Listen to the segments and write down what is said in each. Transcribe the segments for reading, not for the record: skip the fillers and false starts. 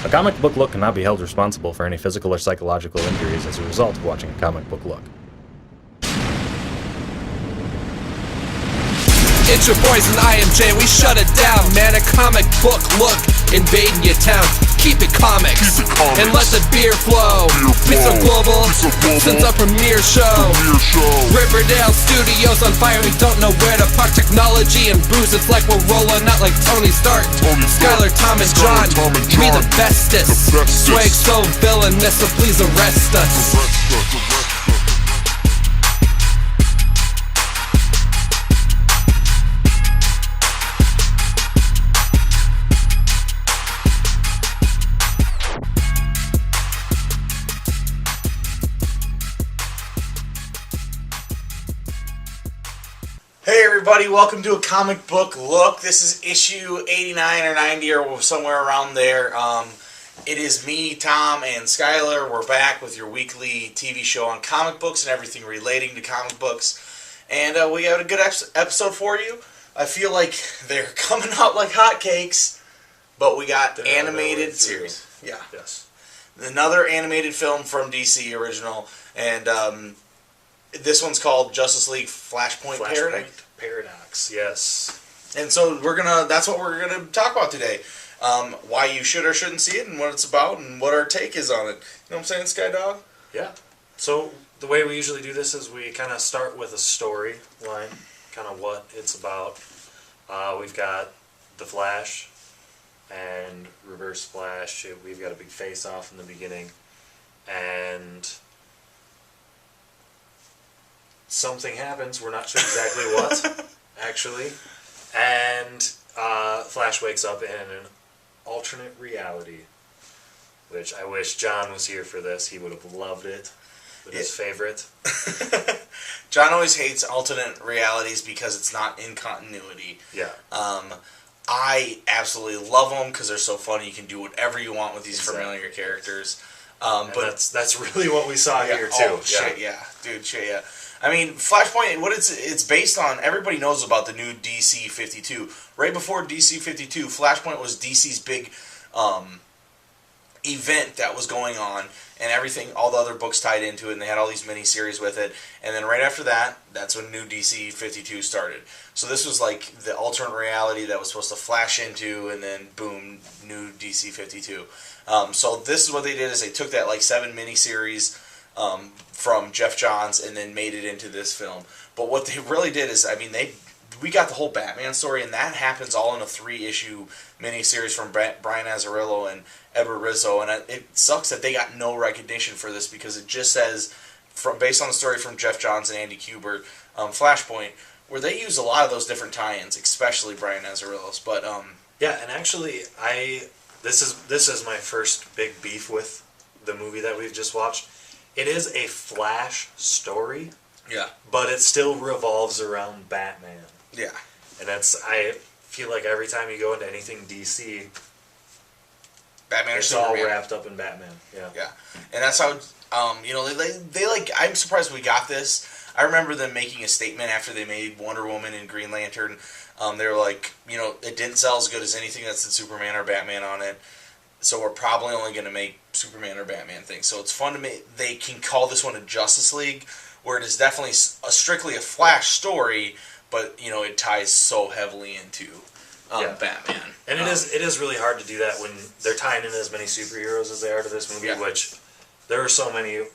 A comic book look cannot be held responsible for any physical or psychological injuries as a result of watching a comic book look. It's your boys in IMJ, we shut it down, man. A comic book look invading your town. Keep it comics, and let the beer flow. Be so global, since our premiere show. Riverdale Studios on fire, we don't know where to park. Technology and booze, it's like we're rolling out like Tony Stark. Skylar, Tom, and John, we the bestest. Swag so villainous, so please arrest us. Hey everybody, welcome to a comic book look. This is issue 89 or 90 or somewhere around there. It is me, Tom, and Skylar. We're back with your weekly TV show on comic books and everything relating to comic books. And we have a good episode for you. I feel like they're coming out like hotcakes, but we got animated series. Yeah. Yes. Another animated film from DC original, and this one's called Justice League Flashpoint Paradox, yes. And so that's what we're gonna talk about today. Why you should or shouldn't see it, and what it's about, and what our take is on it. You know what I'm saying, Sky Dog? Yeah. So the way we usually do this is we kind of start with a story line, kind of what it's about. We've got the Flash and Reverse Flash. We've got a big face-off in the beginning, and something happens. We're not sure exactly what, actually. And Flash wakes up in an alternate reality, which I wish John was here for this. He would have loved it. His favorite. John always hates alternate realities because it's not in continuity. Yeah. I absolutely love them because they're so funny. You can do whatever you want with these familiar characters. But that's really what we saw here too. Oh, shit, yeah. Dude, shit, yeah. I mean, Flashpoint, what it's based on, everybody knows about the new DC 52. Right before DC 52, Flashpoint was DC's big event that was going on, and everything, all the other books tied into it, and they had all these mini-series with it. And then right after that, that's when new DC 52 started. So this was like the alternate reality that was supposed to flash into, and then boom, new DC 52. So this is what they did, is they took that like 7 mini-series from Jeff Johns and then made it into this film. But what they really did is, I mean, we got the whole Batman story, and that happens all in a 3-issue miniseries from Brian Azzarello and Edward Rizzo, and it sucks that they got no recognition for this because it just says, based on the story from Jeff Johns and Andy Kubert, Flashpoint, where they use a lot of those different tie-ins, especially Brian Azzarello's. But yeah, and actually, this is my first big beef with the movie that we've just watched. It is a Flash story, yeah, but it still revolves around Batman. Yeah, and I feel like every time you go into anything DC, Batman, it's all wrapped up in Batman. Yeah, yeah, and that's how they like. I'm surprised we got this. I remember them making a statement after they made Wonder Woman and Green Lantern. They were like, it didn't sell as good as anything that's in Superman or Batman on it. So we're probably only going to make Superman or Batman things. So it's fun to make. They can call this one a Justice League, where it is definitely strictly a Flash story, but it ties so heavily into Batman. And it is really hard to do that when they're tying in as many superheroes as they are to this movie. Yeah. Which there are so many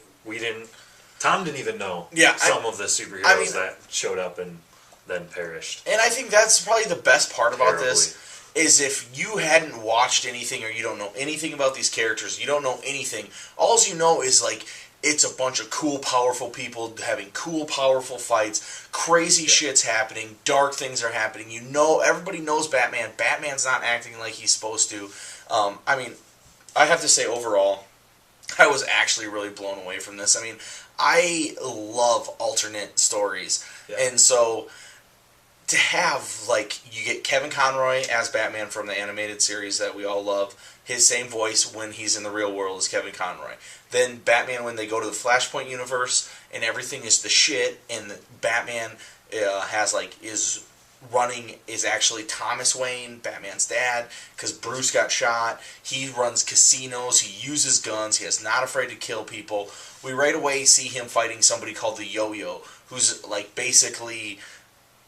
Tom didn't even know some of the superheroes that showed up and then perished. And I think that's probably the best part about this. Is if you hadn't watched anything or you don't know anything about these characters, you don't know anything, all you know is like it's a bunch of cool, powerful people having cool, powerful fights, crazy shit's happening, dark things are happening. Everybody knows Batman. Batman's not acting like he's supposed to. I mean, I have to say overall, I was actually really blown away from this. I mean, I love alternate stories, and so to have, you get Kevin Conroy as Batman from the animated series that we all love, his same voice when he's in the real world as Kevin Conroy. Then Batman, when they go to the Flashpoint Universe, and everything is the shit, and Batman is running is actually Thomas Wayne, Batman's dad, because Bruce got shot. He runs casinos. He uses guns. He is not afraid to kill people. We right away see him fighting somebody called the Yo-Yo, who's like basically,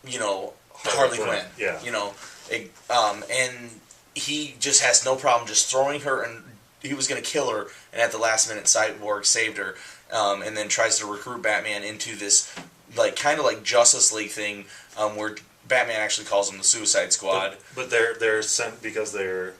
you know, Harley Quinn. Yeah. You know, and he just has no problem just throwing her, and he was going to kill her, and at the last minute, Cyborg saved her, and then tries to recruit Batman into this, like, kind of like Justice League thing, where Batman actually calls them the Suicide Squad. But they're sent because they're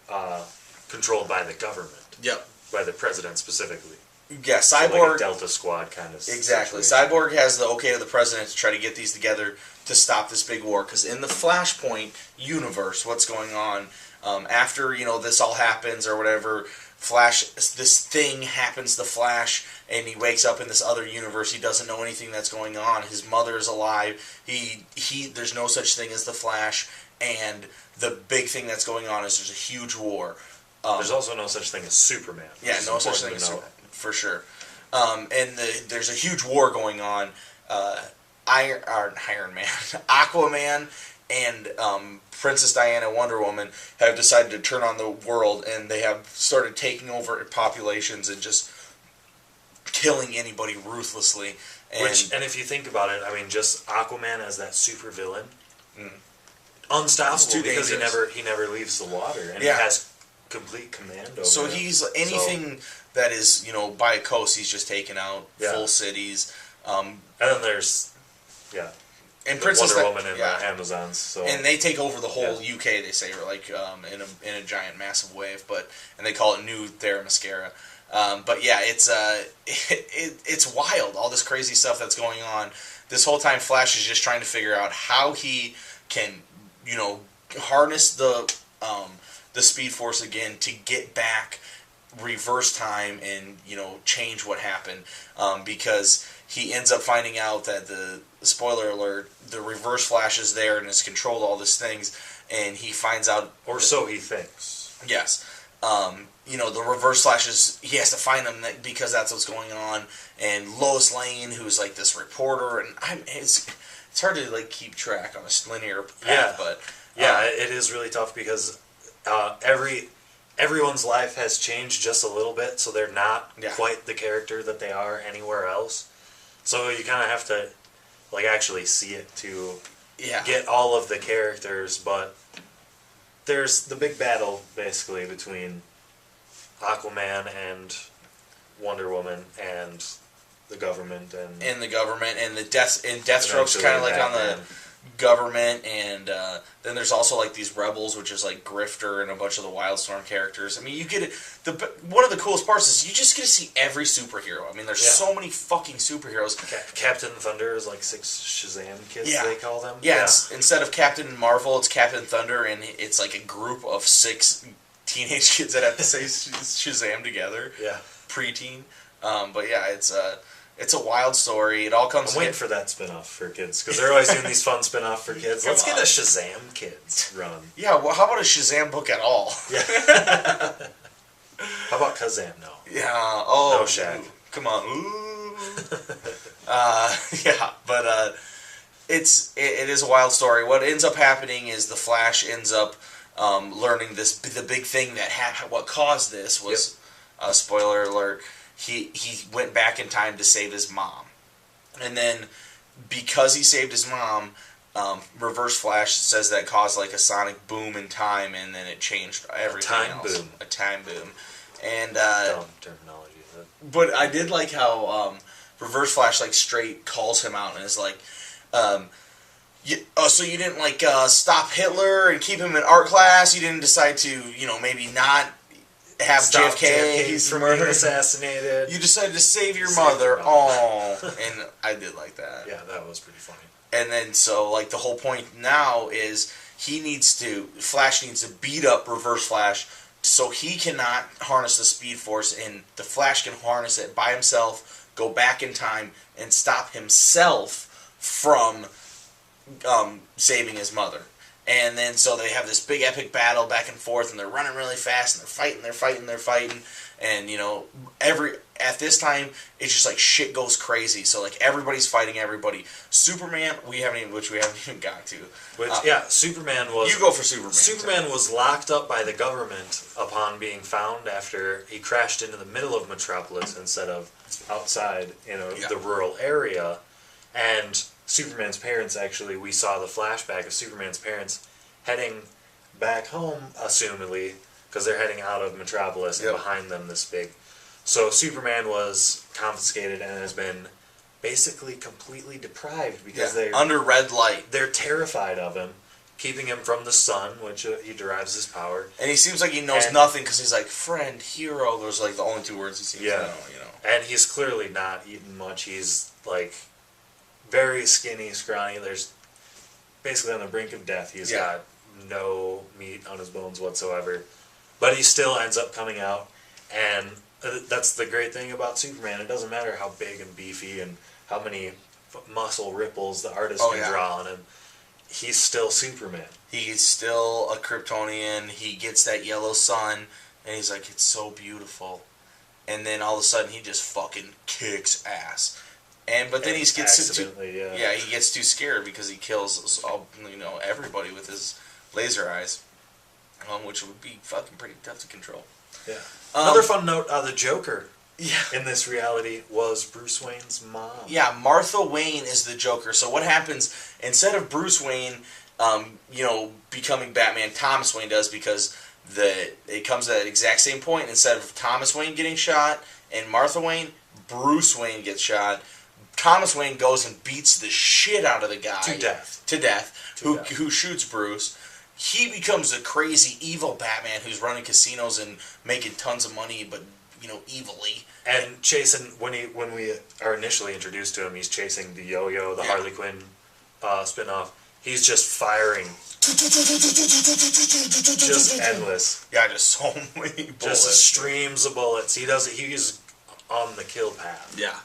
controlled by the government. Yep. By the president specifically. Yeah, Cyborg. So like a Delta Squad kind of. Exactly. Situation. Cyborg has the okay of the president to try to get these together to stop this big war. Because in the Flashpoint universe, what's going on after this all happens or whatever? This thing happens to Flash, and he wakes up in this other universe. He doesn't know anything that's going on. His mother is alive. There's no such thing as the Flash, and the big thing that's going on is there's a huge war. There's also no such thing as Superman. Yeah, no such thing as Superman, for sure. And there's a huge war going on. Iron Man, Aquaman, and Princess Diana, Wonder Woman, have decided to turn on the world, and they have started taking over populations and just killing anybody ruthlessly. And if you think about it, I mean, just Aquaman as that super villain, unstoppable because he never leaves the water, and he has complete command over. So he's anything that is by a coast, he's just taken out full cities. And then there's and Wonder Woman and the Amazons. So and they take over the whole UK. They say, or like in a giant massive wave, and they call it New Themyscira. But yeah, it's wild. All this crazy stuff that's going on. This whole time, Flash is just trying to figure out how he can harness the Speed Force again to get back, reverse time, and change what happened, because he ends up finding out that the spoiler alert, the Reverse Flash is there and has controlled all these things, and he finds out, or so he thinks. Yes, the Reverse Flash he has to find them because that's what's going on, and Lois Lane, who's like this reporter, and it's hard to like keep track on a linear path, but it is really tough because everyone's life has changed just a little bit, so they're not quite the character that they are anywhere else. So you kind of have to like actually see it to get all of the characters. But there's the big battle basically between Aquaman and Wonder Woman and the government and Deathstroke's kind of like on the government, and then there's also like these rebels, which is like Grifter and a bunch of the Wildstorm characters. I mean, you get it. One of the coolest parts is you just get to see every superhero. I mean, there's so many fucking superheroes. Captain Thunder is like 6 Shazam kids, they call them. Yeah. Instead of Captain Marvel, it's Captain Thunder, and it's like a group of 6 teenage kids that have to say Shazam together. Yeah, preteen. But yeah, it's a wild story. It all comes. I'm waiting for that spin-off for kids, because they're always doing these fun spin-off for kids. Let's get a Shazam Kids run. Yeah, well, how about a Shazam book at all? Yeah. How about Kazam? No. Yeah. Oh. No Shaq. Come on. Ooh. Yeah, but it is a wild story. What ends up happening is the Flash ends up learning the big thing that what caused this was spoiler alert. He went back in time to save his mom, and then because he saved his mom, Reverse Flash says that caused like a sonic boom in time, and then it changed everything else. A time boom, and dumb terminology. But I did like how Reverse Flash like straight calls him out and is like, so you didn't like stop Hitler and keep him in art class? You didn't decide to maybe not have JFK from being assassinated. You decided to save your mother. Oh, and I did like that. Yeah, that was pretty funny. And then so like the whole point now is Flash needs to beat up Reverse Flash so he cannot harness the Speed Force, and the Flash can harness it by himself, go back in time, and stop himself from saving his mother. And then so they have this big epic battle back and forth, and they're running really fast, and they're fighting, and you know, at this time it's just like shit goes crazy. So like everybody's fighting everybody. Superman, which we haven't even got to. Superman was. You go for Superman. Superman was locked up by the government upon being found after he crashed into the middle of Metropolis instead of outside, the rural area, and Superman's parents, actually, we saw the flashback of Superman's parents heading back home, assumedly, because they're heading out of Metropolis, and behind them this big. So Superman was confiscated and has been basically completely deprived because they're under red light. They're terrified of him, keeping him from the sun, which he derives his power. And he seems like he knows nothing because he's like, friend, hero. Those are like the only two words he seems to know, And he's clearly not eating much. He's like very skinny, scrawny. There's basically on the brink of death. He's got no meat on his bones whatsoever. But he still ends up coming out. And that's the great thing about Superman. It doesn't matter how big and beefy and how many muscle ripples the artist can draw on him. He's still Superman. He's still a Kryptonian. He gets that yellow sun, and he's like, it's so beautiful. And then all of a sudden, he just fucking kicks ass. But then he gets he gets too scared because he kills everybody with his laser eyes, which would be fucking pretty tough to control. Yeah. Another fun note: the Joker. In this reality was Bruce Wayne's mom. Yeah, Martha Wayne is the Joker. So what happens instead of Bruce Wayne, becoming Batman, Thomas Wayne does, because it comes at the exact same point. Instead of Thomas Wayne getting shot and Martha Wayne, Bruce Wayne gets shot. Thomas Wayne goes and beats the shit out of the guy to death. Who shoots Bruce. He becomes a crazy evil Batman who's running casinos and making tons of money, but evilly. And chasing when we are initially introduced to him, he's chasing the Yo-Yo, the Harley Quinn spinoff. He's just firing, just endless. Yeah, just so many bullets. Just streams of bullets. He's on the kill path. Yeah.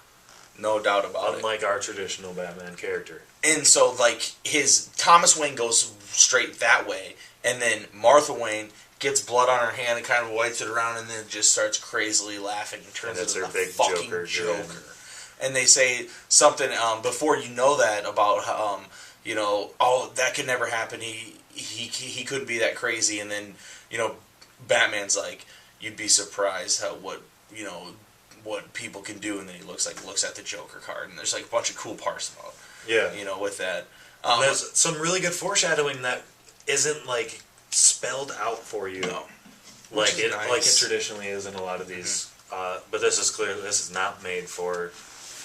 No doubt about it. Unlike our traditional Batman character. And so, his Thomas Wayne goes straight that way, and then Martha Wayne gets blood on her hand and kind of wipes it around, and then just starts crazily laughing and turns into the big fucking Joker. And they say something before you know that about that could never happen. He couldn't be that crazy, and then Batman's like, you'd be surprised how what people can do, and then he looks at the Joker card, and there's a bunch of cool parts about with that. There's some really good foreshadowing that isn't spelled out for you, like it traditionally is in a lot of these. But this is not made for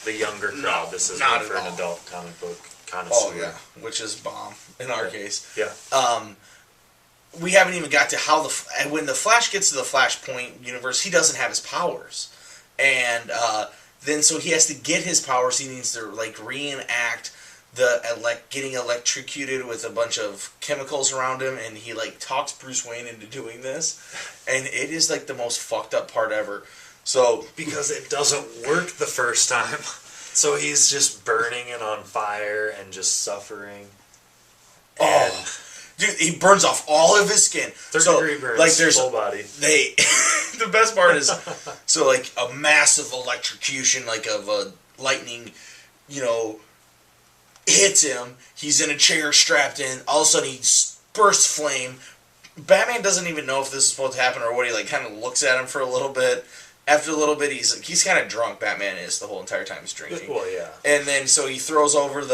the younger crowd. This is made for an adult comic book connoisseur. Oh yeah, which is bomb in our case. Yeah. We haven't even got to how when the Flash gets to the Flashpoint universe, he doesn't have his powers. And then so he has to get his powers. He needs to reenact getting electrocuted with a bunch of chemicals around him, and he talks Bruce Wayne into doing this, and it is the most fucked up part ever. So because it doesn't work the first time, so he's just burning and on fire and just suffering. Dude, he burns off all of his skin. Third-degree burns, there's full body. The best part is, a massive electrocution, of a lightning, hits him. He's in a chair strapped in. All of a sudden, he bursts flame. Batman doesn't even know if this is supposed to happen or what. He kind of looks at him for a little bit. After a little bit, he's kind of drunk. Batman is the whole entire time he's drinking. Well, yeah. And then so he throws over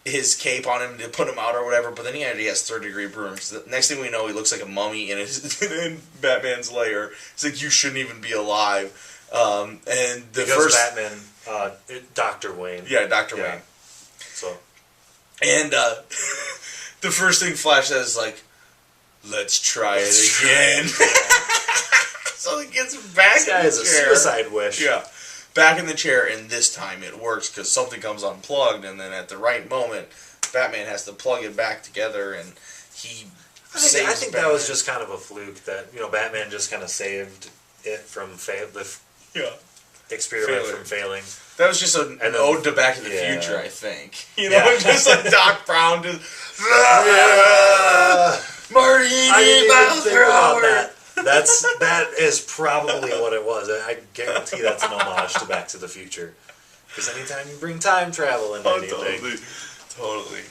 his cape on him to put him out or whatever, but then he already has third-degree burns. The next thing we know, he looks like a mummy in Batman's lair. It's you shouldn't even be alive. Batman, Dr. Wayne. Yeah, Dr. Wayne. So. And the first thing Flash says is let's try it again. So he gets back in the chair. This guy is a suicide wish. Yeah. Back in the chair, and this time it works because something comes unplugged, and then at the right moment, Batman has to plug it back together, and he saves I think Batman. that was just kind of a fluke that Batman just kind of saved it from fail. experiment Failure. from failing. That was just an then- ode to Back to the yeah. Future, I think. You know, Yeah. just like Doc Brown just... Marty, I didn't even miles think per about hour. that. That is probably what it was. I guarantee that's an homage to Back to the Future. Because anytime you bring time travel into Oh, anything, totally.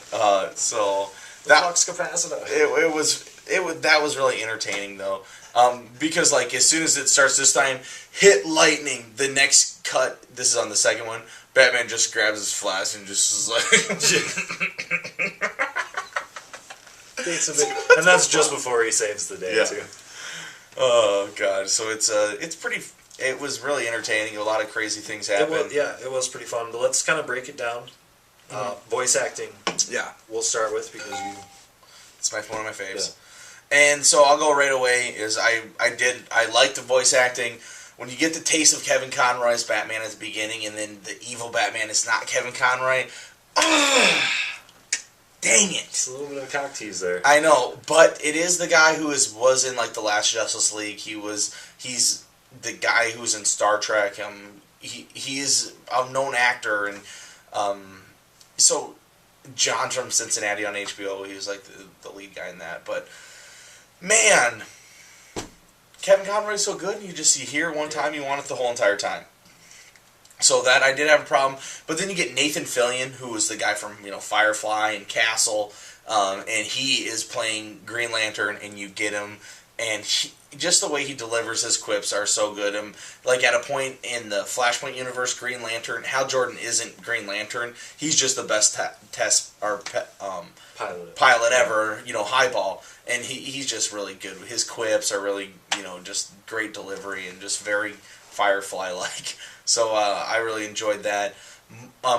So the that flux capacitor. that was really entertaining though, because like as soon as it starts this time, hit lightning. The next cut. This is on the second one. Batman just grabs his flash and just is like. And that's just before he saves the day Yeah. too. Oh god! So it's pretty. It was really entertaining. A lot of crazy things happened. It was pretty fun. But let's kind of break it down. Voice acting, Yeah, we'll start with because you. it's one of my faves. And so I'll go right away. Is I like the voice acting. When you get the taste of Kevin Conroy's Batman at the beginning, and then the evil Batman is not Kevin Conroy. Dang it! It's a little bit of a cock tease there. I know, but it is the guy who was in like the last Justice League. He's the guy who's in Star Trek. He is a known actor, and so John from Cincinnati on HBO. He was like the lead guy in that. But man, Kevin Conroy's so good. You hear it one time, you want it the whole entire time. So that I did have a problem, but then you get Nathan Fillion, who was the guy from Firefly and Castle, and he is playing Green Lantern, and you get him, and just the way he delivers his quips are so good. Like at a point in the Flashpoint Universe, Green Lantern, Hal Jordan isn't Green Lantern; he's just the best pilot ever, highball, and he's just really good. His quips are really just great delivery and just very Firefly-like. So I really enjoyed that.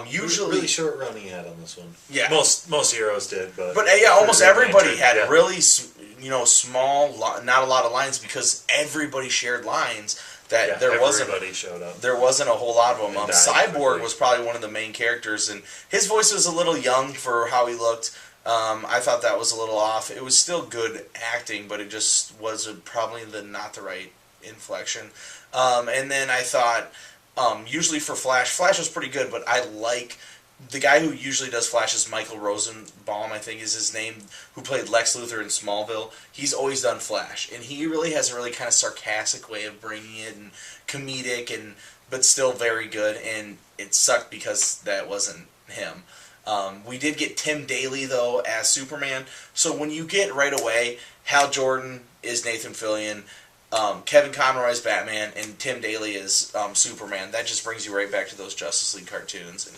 Usually, really short run he had on this one. Yeah. most heroes did, but almost Green everybody Lantern, had yeah. really small, not a lot of lines because everybody shared lines that everybody showed up. there wasn't a whole lot of them. And died Cyborg quickly. was probably one of the main characters, and his voice was a little young for how he looked. I thought that was a little off. It was still good acting, but it just was probably not the right inflection. And then I thought, usually for Flash was pretty good, but I like the guy who usually does Flash is Michael Rosenbaum, I think is his name, who played Lex Luthor in Smallville. He's always done Flash, and he really has a really kind of sarcastic way of bringing it and comedic, but still very good. And it sucked because that wasn't him. We did get Tim Daly though as Superman, so when you get right away Hal Jordan is Nathan Fillion, Kevin Conroy's Batman, and Tim Daly is Superman. That just brings you right back to those Justice League cartoons, and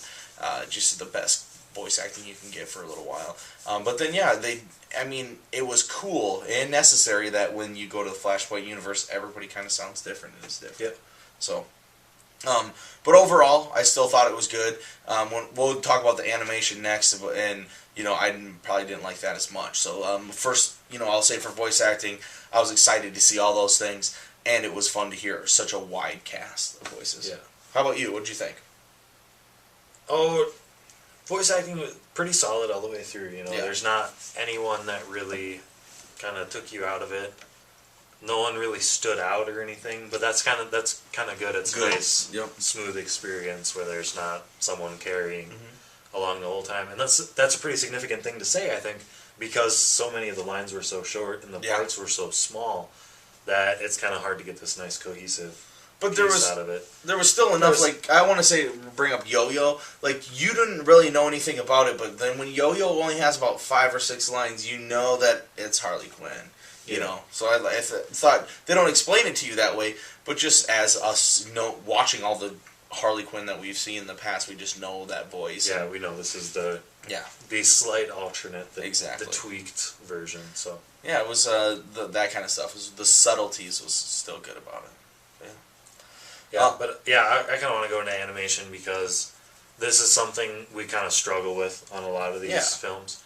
just the best voice acting you can get for a little while. But then, it was cool and necessary that when you go to the Flashpoint Universe, everybody kind of sounds different and is different. Yep. So, but overall, I still thought it was good. We'll talk about the animation next, and I probably didn't like that as much. So first, I'll say for voice acting, I was excited to see all those things, and it was fun to hear such a wide cast of voices. Yeah. How about you? What did you think? Oh, voice acting was pretty solid all the way through. Yeah. There's not anyone that really kind of took you out of it. No one really stood out or anything, but that's kind of good. It's Good. a nice, Yep. smooth experience where there's not someone carrying along the whole time, and that's a pretty significant thing to say, I think, because so many of the lines were so short and the parts were so small that it's kind of hard to get this nice cohesive But piece out of it. there was still enough. I want to bring up Yo-Yo. Like, you didn't really know anything about it, but then when Yo-Yo only has about 5 or 6 lines, you know that it's Harley Quinn. You know, so I thought they don't explain it to you that way, but just as us watching all the Harley Quinn that we've seen in the past, we just know that voice. Yeah, we know this is the slight alternate, the tweaked version. So yeah, it was that kind of stuff. The subtleties was still good about it. I kind of want to go into animation because this is something we kind of struggle with on a lot of these films,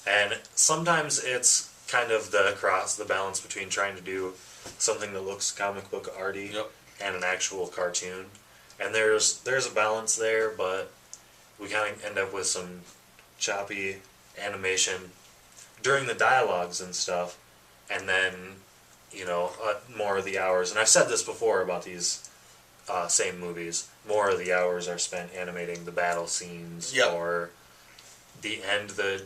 and sometimes it's kind of the balance between trying to do something that looks comic book arty and an actual cartoon. And there's a balance there, but we kind of end up with some choppy animation during the dialogues and stuff, and then more of the hours. And I've said this before about these same movies. More of the hours are spent animating the battle scenes, or the end, the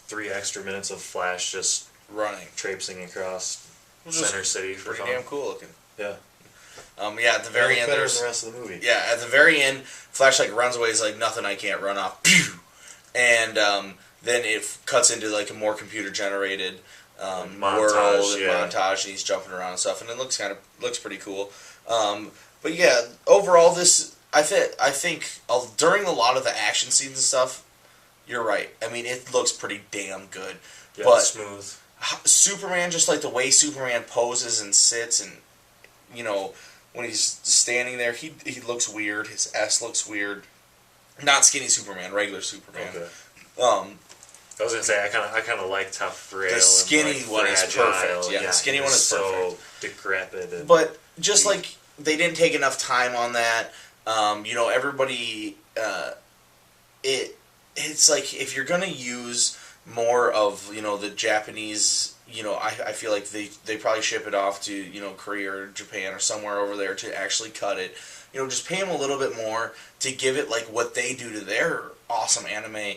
3 extra minutes of Flash just running, traipsing across Center City for pretty fun. damn cool looking. Yeah. At the very end, better there's than the rest of the movie. Yeah, at the very end, Flash like runs away. He's like, nothing I can't run off. Pew! And then it cuts into like a more computer generated world and montage, and he's jumping around and stuff, and it looks pretty cool. But yeah, overall, this I think during a lot of the action scenes and stuff, you're right. I mean, it looks pretty damn good. Yeah, but smooth. Superman, just like the way Superman poses and sits, and when he's standing there, he looks weird. His S looks weird. Not skinny Superman, regular Superman. Okay. I was gonna say I kind of liked how frail the skinny and one is perfect. Yeah, the skinny one is so decrepit. But just like they didn't take enough time on that. Everybody. It's like if you're gonna use more of the Japanese. I feel like they probably ship it off to Korea or Japan or somewhere over there to actually cut it. Just pay them a little bit more to give it like what they do to their awesome anime,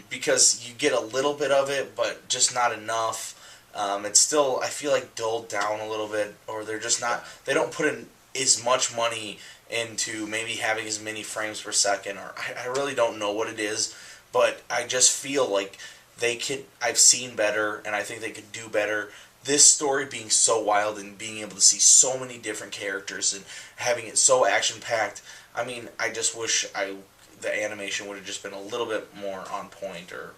because you get a little bit of it, but just not enough. It's still, I feel like, dulled down a little bit, or they're just not. They don't put in as much money into maybe having as many frames per second, or I really don't know what it is, but I just feel like I've seen better, and I think they could do better. This story being so wild and being able to see so many different characters and having it so action-packed, I mean, I just wish the animation would have just been a little bit more on point, or,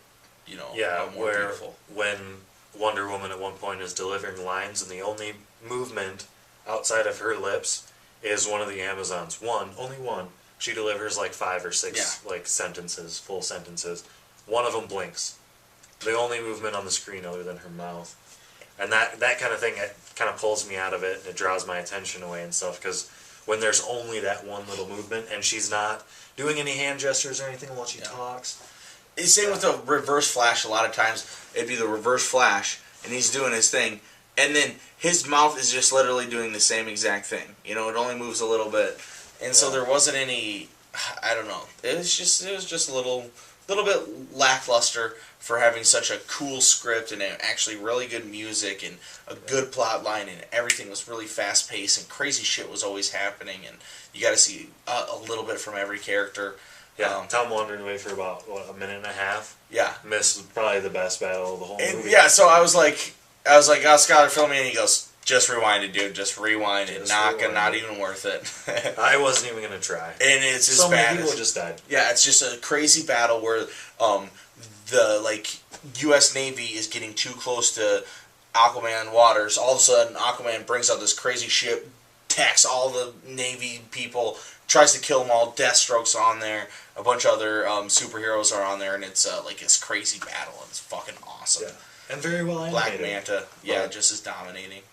more beautiful. When Wonder Woman at one point is delivering lines and the only movement outside of her lips is one of the Amazons. Only one. She delivers like 5 or 6 sentences, full sentences. One of them blinks. The only movement on the screen other than her mouth. And that kind of thing, it kind of pulls me out of it, and it draws my attention away and stuff, because when there's only that one little movement, and she's not doing any hand gestures or anything while she talks. Same with the Reverse Flash. A lot of times, it'd be the Reverse Flash, and he's doing his thing, and then his mouth is just literally doing the same exact thing. It only moves a little bit, and so there wasn't any. I don't know. It was just a little bit lackluster for having such a cool script and actually really good music and a good plot line, and everything was really fast paced and crazy shit was always happening, and you got to see a little bit from every character. Yeah, Tom wandered away for about a minute and a half. Yeah, missed probably the best battle of the whole movie. Yeah, so I was like, oh, Scott, film me, and he goes, just rewind it, dude. Just rewind it. Not even worth it. I wasn't even gonna try. And it's just so bad. Many people just died. Yeah, it's just a crazy battle where the U.S. Navy is getting too close to Aquaman waters. All of a sudden, Aquaman brings out this crazy ship, attacks all the Navy people, tries to kill them all. Deathstroke's on there. A bunch of other superheroes are on there, and it's this crazy battle, and it's fucking awesome. Yeah. And very well animated. Black Manta, just as dominating.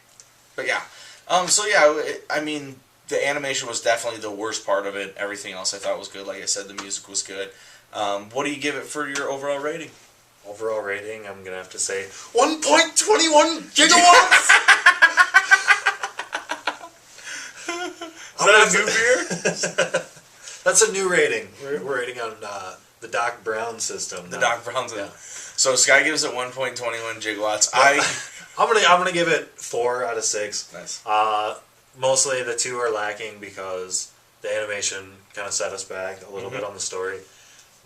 But yeah, I mean, the animation was definitely the worst part of it. Everything else I thought was good. Like I said, the music was good. What do you give it for your overall rating? Overall rating, I'm gonna have to say 1.21 gigawatts. Is that a new beer? That's a new rating. We're rating on the Doc Brown system. The Doc Brown system. Yeah. So Sky gives it 1.21 gigawatts. I'm gonna give it 4 out of 6. Nice. Mostly the 2 are lacking because the animation kind of set us back a little bit on the story,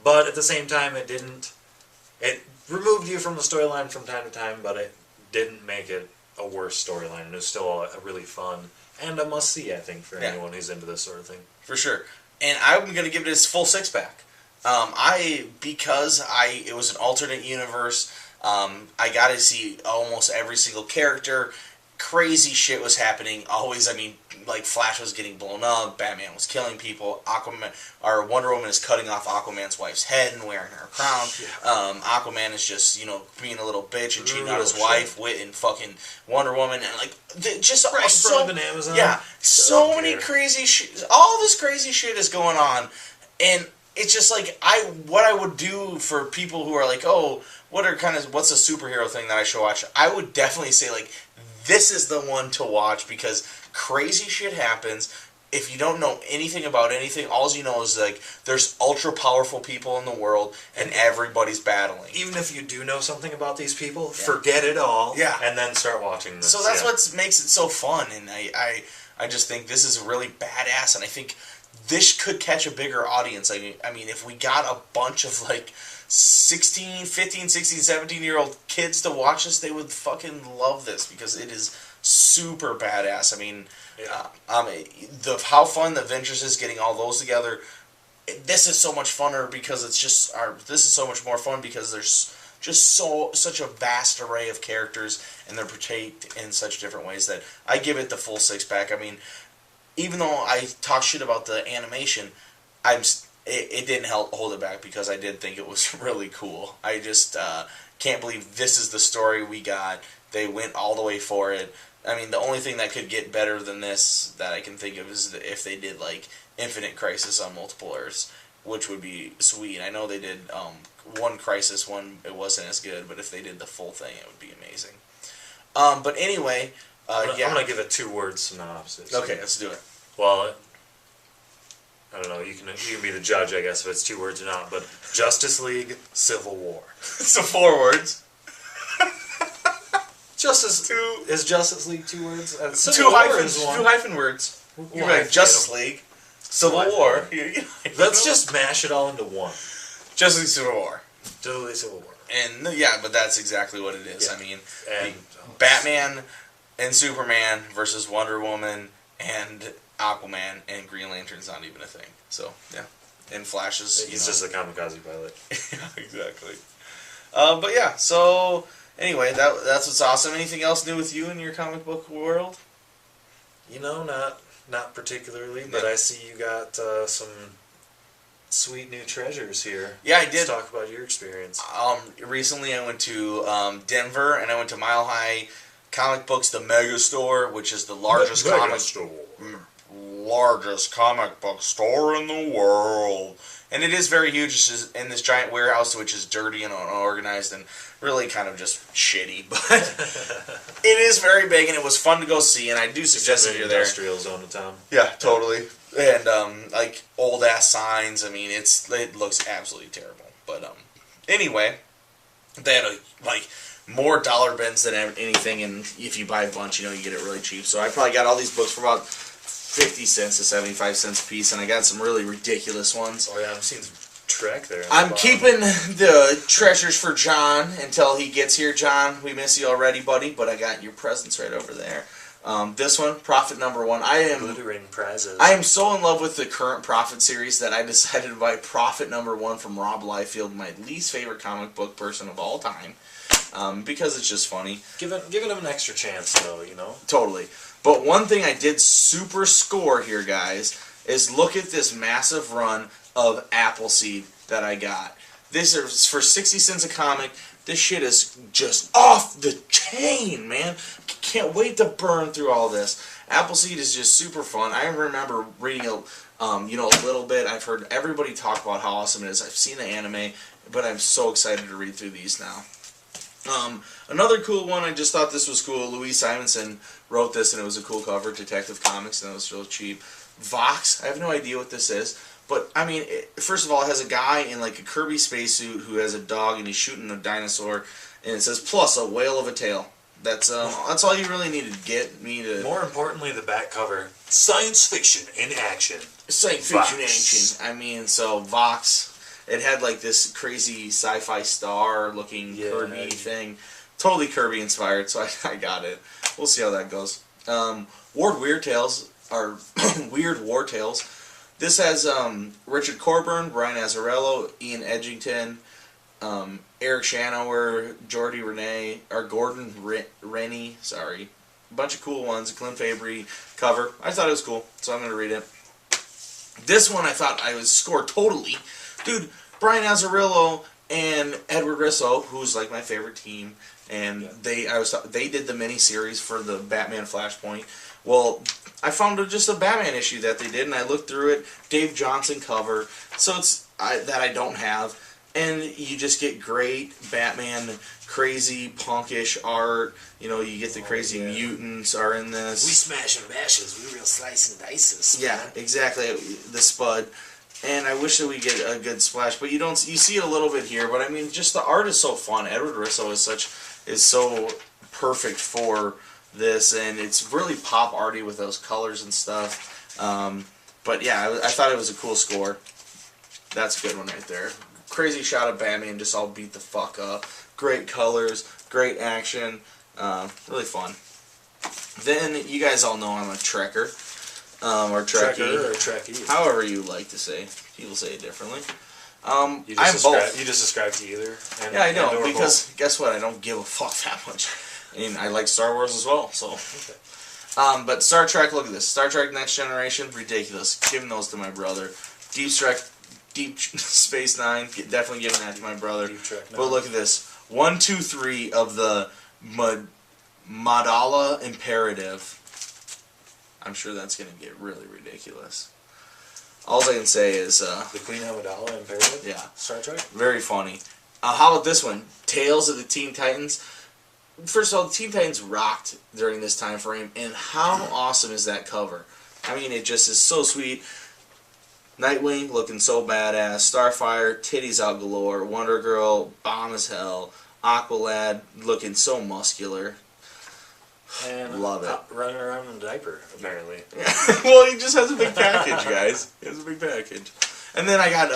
but at the same time it didn't. It removed you from the storyline from time to time, but it didn't make it a worse storyline. It was still a really fun and a must-see, I think, for anyone who's into this sort of thing. For sure. And I'm going to give it its full 6-pack. Because it was an alternate universe, I got to see almost every single character. Crazy shit was happening. Always, Flash was getting blown up. Batman was killing people. Wonder Woman is cutting off Aquaman's wife's head and wearing her crown. Yeah. Aquaman is just, being a little bitch and cheating on his wife and fucking Wonder Woman, and just right in front of an Amazon. Yeah, so many crazy shit. All this crazy shit is going on, and it's just what I would do for people who are like, oh, what's a superhero thing that I should watch? I would definitely say this is the one to watch because crazy shit happens. if you don't know anything about anything, all you know is like there's ultra powerful people in the world and everybody's battling. Even if you do know something about these people, forget it all, and then start watching this. So that's what makes it so fun, and I just think this is really badass, and I think this could catch a bigger audience. I mean, if we got a bunch of like 15, 16, 17-year-old kids to watch this, they would fucking love this because it is super badass. I mean, how fun the Avengers is getting all those together. This is so much funner because it's just this is so much more fun because there's just such a vast array of characters and they're portrayed in such different ways that I give it the full 6-pack. I mean, even though I talk shit about the animation, it didn't hold it back because I did think it was really cool. I just can't believe this is the story we got. They went all the way for it. I mean, the only thing that could get better than this that I can think of is if they did like Infinite Crisis on multiple Earths, which would be sweet. I know they did one Crisis one; it wasn't as good, but if they did the full thing, it would be amazing. But anyway, I'm gonna give a 2-word synopsis. Okay, let's do it. Well, I don't know. You can be the judge, I guess, if it's 2 words or not. But Justice League, Civil War. So 4 words. Is Justice League 2 words? Two hyphen words. You're right. Justice League, Civil War. Let's just mash it all into one. Justice League, Civil War. Justice League, Civil War. And yeah, but that's exactly what it is. Yeah. I mean, and Batman and Superman versus Wonder Woman and Aquaman and Green Lantern's not even a thing. So yeah, and Flash is he's just a kamikaze pilot. Yeah, exactly. But yeah, so anyway, that's what's awesome. Anything else new with you in your comic book world? You know, not particularly, but I see you got some sweet new treasures here. Yeah, I did. Let's talk about your experience. Recently I went to Denver and I went to Mile High Comic Books, the Mega Store, which is the largest largest comic book store in the world. And it is very huge. It's just in this giant warehouse, which is dirty and unorganized and really kind of just shitty. But it is very big, and it was fun to go see. And I do suggest if you're there. Industrial zone of town. Yeah, totally. And like old ass signs. I mean, it looks absolutely terrible. But anyway, they had like more dollar bins than anything. And if you buy a bunch, you get it really cheap. So I probably got all these books for about 50 cents to 75 cents a piece, and I got some really ridiculous ones. Oh yeah, I'm seeing some Trek there. I'm keeping the treasures for John until he gets here. John, we miss you already, buddy, but I got your presents right over there. This one, Prophet #1. Glittering prizes. I am so in love with the current Prophet series that I decided to buy Prophet #1 from Rob Liefeld, my least favorite comic book person of all time, because it's just funny. Giving him an extra chance, though, Totally. But one thing I did super score here, guys, is look at this massive run of Appleseed that I got. This is for 60 cents a comic. This shit is just off the chain, man. Can't wait to burn through all this. Appleseed is just super fun. I remember reading a little bit. I've heard everybody talk about how awesome it is. I've seen the anime, but I'm so excited to read through these now. Another cool one, I just thought this was cool. Louise Simonson wrote this, and it was a cool cover. Detective Comics, and it was real cheap. Vox, I have no idea what this is. But, I mean, first of all, it has a guy in, like, a Kirby spacesuit who has a dog, and he's shooting a dinosaur. And it says, plus a whale of a tail. That's all you really needed to get me to... More importantly, the back cover. Science fiction in action. Science fiction in action. I mean, so, Vox... It had like this crazy sci-fi star-looking Kirby thing. Totally Kirby-inspired, so I got it. We'll see how that goes. Weird Tales are Weird War Tales. This has Richard Corburn, Brian Azzarello, Ian Edgington, Eric Shanower, Gordon Rennie, sorry. A bunch of cool ones. Clint Fabry cover. I thought it was cool, so I'm going to read it. This one I thought I would score totally. Dude, Brian Azzarello and Edward Risso, who's like my favorite team, and they did the mini-series for the Batman Flashpoint. Well, I found just a Batman issue that they did, and I looked through it. Dave Johnson cover, so it's that I don't have, And you just get great Batman, crazy punkish art. You know, you get the crazy mutants are in this. We smash and bashes. We real slice and dices. Yeah, exactly. The Spud. And I wish that we get a good splash, but you see it a little bit here. But I mean, just the art is so fun. Edward Russo is so perfect for this, and it's really pop arty with those colors and stuff. But yeah, I thought it was a cool score. That's a good one right there. Crazy shot of Batman just all beat the fuck up. Great colors, great action, really fun. Then you guys all know I'm a Trekker, or Trekkie, Trekker or Trekkie. however you like to say. People say it differently. You just both. You just describe to either. And, Yeah, I know, and/or because both. guess what? I don't give a fuck that much. I mean, I like Star Wars as well, so. Okay. But Star Trek, look at this. Star Trek Next Generation, ridiculous. Giving those to my brother. Deep Space Nine, definitely giving that to my brother. Deep Trek But Nine. look at this. 1, 2, 3 of the Madala Imperative. I'm sure that's going to get really ridiculous. All I can say is, The Queen Amidala Imperative? yeah, Star Trek? very funny. How about this one? Tales of the Teen Titans. First of all, the Teen Titans rocked during this time frame, and how awesome is that cover? I mean, it just is so sweet. Nightwing looking so badass. Starfire, titties out galore. Wonder Girl, bomb as hell. Aqualad looking so muscular. And Love it. Running around in a diaper, apparently. Well, he just has a big package, guys. He has a big package. And then I got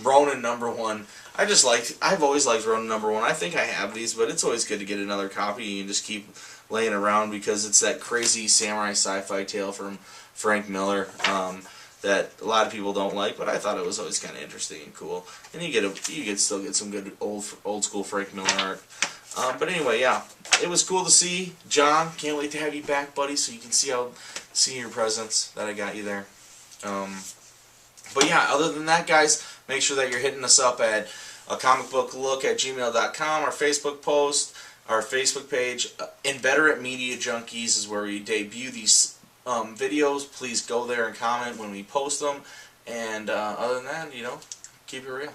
Ronin #1. I've always liked Ronin #1. I think I have these, but it's always good to get another copy and just keep laying around because it's that crazy samurai sci-fi tale from Frank Miller that a lot of people don't like, but I thought it was always kind of interesting and cool. And you still get some good old school Frank Miller art. But anyway, yeah, it was cool to see. John, can't wait to have you back, buddy, so you can see your presents that I got you there. But yeah, other than that, guys, make sure that you're hitting us up at comicbooklook@gmail.com, our Facebook post, our Facebook page. Inveterate Media Junkies is where we debut these videos. Please go there and comment when we post them. And other than that, keep it real.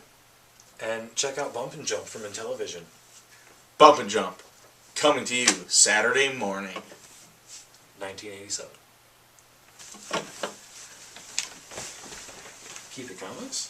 And check out Bump and Jump from Intellivision. Bump and Jump, coming to you Saturday morning. 1987. Keep it comics?